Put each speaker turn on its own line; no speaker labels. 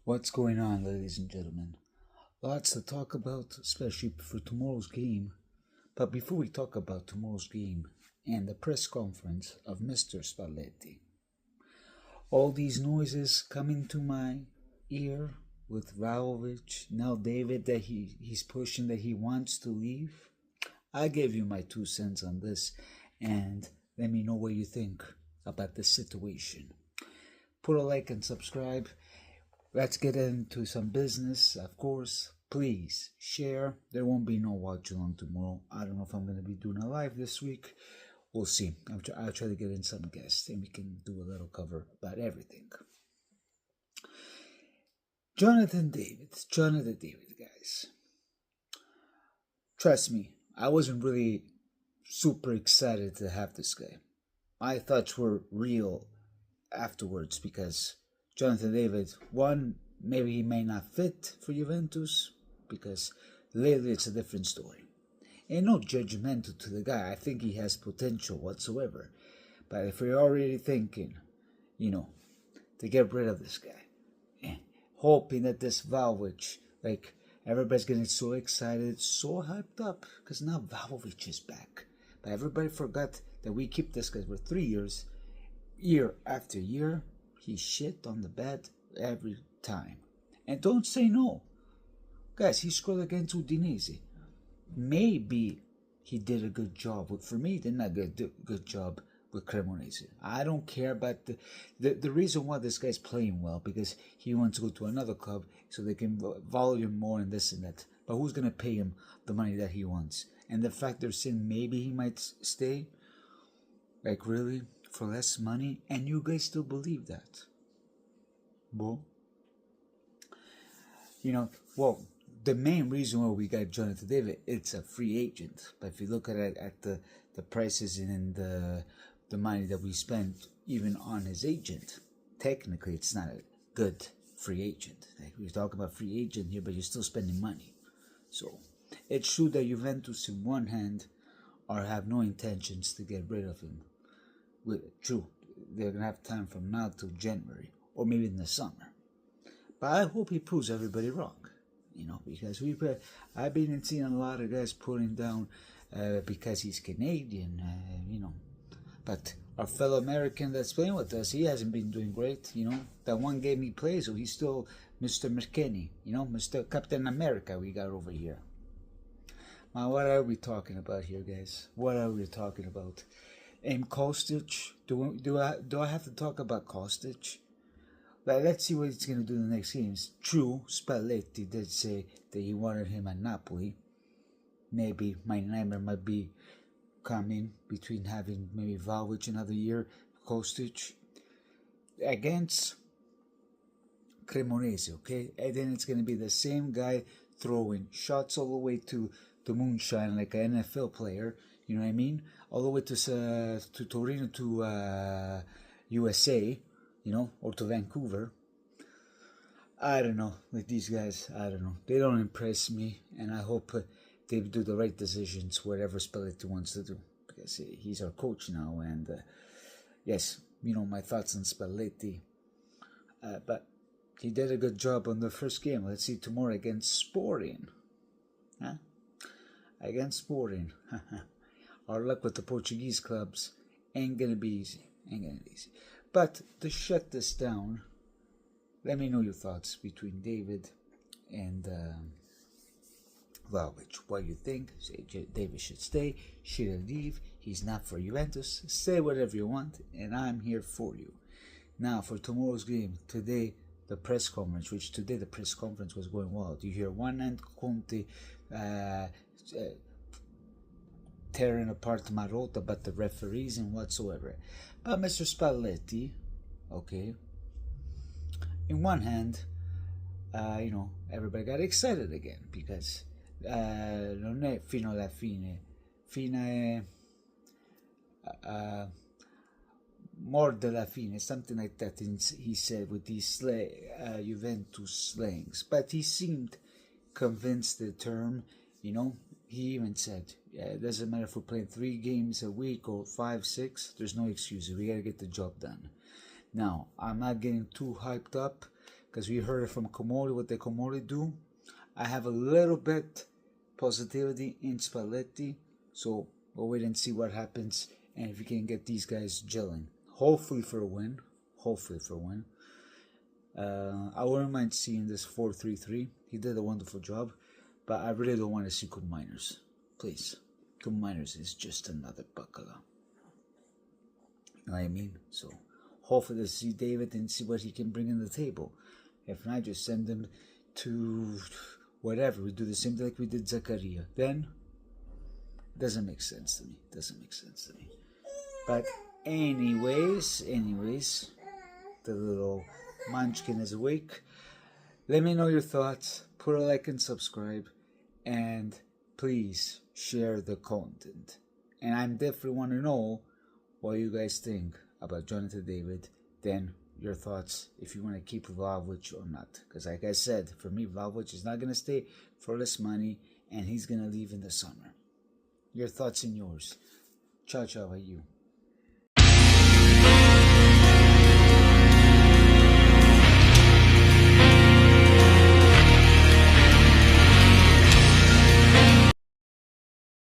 What's going on, ladies and gentlemen? Lots to talk about, especially for tomorrow's game. But before we talk about tomorrow's game and the press conference of Mr. Spalletti, all these noises coming to my ear with Vlahovic, now David, that he's pushing that he wants to leave. I gave you my 2 cents on this, and let me know what you think about this situation. Put a like and subscribe. Let's get into some business, of course. Please share. There won't be no watch along tomorrow. I don't know if I'm going to be doing a live this week. We'll see. I'll try to get in some guests and we can do a little cover about everything. Johnathan David, guys. Trust me, I wasn't really super excited to have this guy. My thoughts were real afterwards because Johnathan David, one, maybe he may not fit for Juventus because lately it's a different story. And no judgmental to the guy. I think he has potential whatsoever. But if you're already thinking, to get rid of this guy, hoping that this Vlahovic, everybody's getting so excited, so hyped up, because now Vlahovic is back. But everybody forgot that we keep this guy for 3 years, year after year. He shit on the bed every time. And don't say no. Guys, he scored against Udinese. Maybe he did a good job. But for me, he did not do a good job with Cremonese. I don't care about the reason why this guy's playing well, because he wants to go to another club so they can volume more and this and that. But who's going to pay him the money that he wants? And the fact they're saying maybe he might stay, really, for less money, and you guys still believe that? Well, the main reason why we got Johnathan David, it's a free agent. But if you look at it at the prices and the money that we spent even on his agent, technically it's not a good free agent. We're talking about free agent here, but you're still spending money. So it's true that Juventus, in one hand, have no intentions to get rid of him. True, they're going to have time from now till January, or maybe in the summer. But I hope he proves everybody wrong, because I've been seeing a lot of guys putting down because he's Canadian, But our fellow American that's playing with us, he hasn't been doing great, That one game he plays, so he's still Mr. McKinney, Mr. Captain America we got over here. Now, what are we talking about here, guys? What are we talking about? And Kostic, do I have to talk about Kostic? Let's see what he's going to do in the next games. True, Spalletti did say that he wanted him at Napoli. Maybe my nightmare might be coming between having maybe Vlahovic another year, Kostic, against Cremonese, okay? And then it's going to be the same guy throwing shots all the way to the moonshine like an NFL player. You know what I mean? All the way to Torino, to USA, or to Vancouver. I don't know. With these guys, I don't know. They don't impress me, and I hope they do the right decisions, whatever Spalletti wants to do. Because he's our coach now, and yes, my thoughts on Spalletti. But he did a good job on the first game. Let's see tomorrow against Sporting. Huh? Against Sporting. Our luck with the Portuguese clubs ain't gonna be easy. But to shut this down, let me know your thoughts between David and Vlahovic. What you think? Say David should stay, should he leave? He's not for Juventus. Say whatever you want, and I'm here for you. Now for tomorrow's game, today the press conference, was going well. You hear one end Conte tearing apart Marotta about the referees and whatsoever. But Mr. Spalletti, okay, in one hand, everybody got excited again because non è fino alla fine, more della fine, something like that, he said with these Juventus slangs. But he seemed convinced the term, he even said, it doesn't matter if we're playing 3 games a week or 5, 6, there's no excuses. We got to get the job done. Now, I'm not getting too hyped up because we heard it from Comoli, what the Comoli do. I have a little bit positivity in Spalletti, so we'll wait and see what happens and if we can get these guys gelling. Hopefully for a win. I wouldn't mind seeing this 4-3-3. He did a wonderful job, but I really don't want to see Cup Miners. Please. Cup Miners is just another bacala. You know what I mean? So hopefully to see David and see what he can bring in the table. If not, just send him to whatever. We do the same thing like we did Zakaria. Then it doesn't make sense to me. But anyways, the little munchkin is awake. Let me know your thoughts. Put a like and subscribe. And please share the content. And I definitely want to know what you guys think about Johnathan David. Then your thoughts if you want to keep Vlahovic or not. Because like I said, for me, Vlahovic is not going to stay for less money. And he's going to leave in the summer. Your thoughts and yours. Ciao, ciao, you.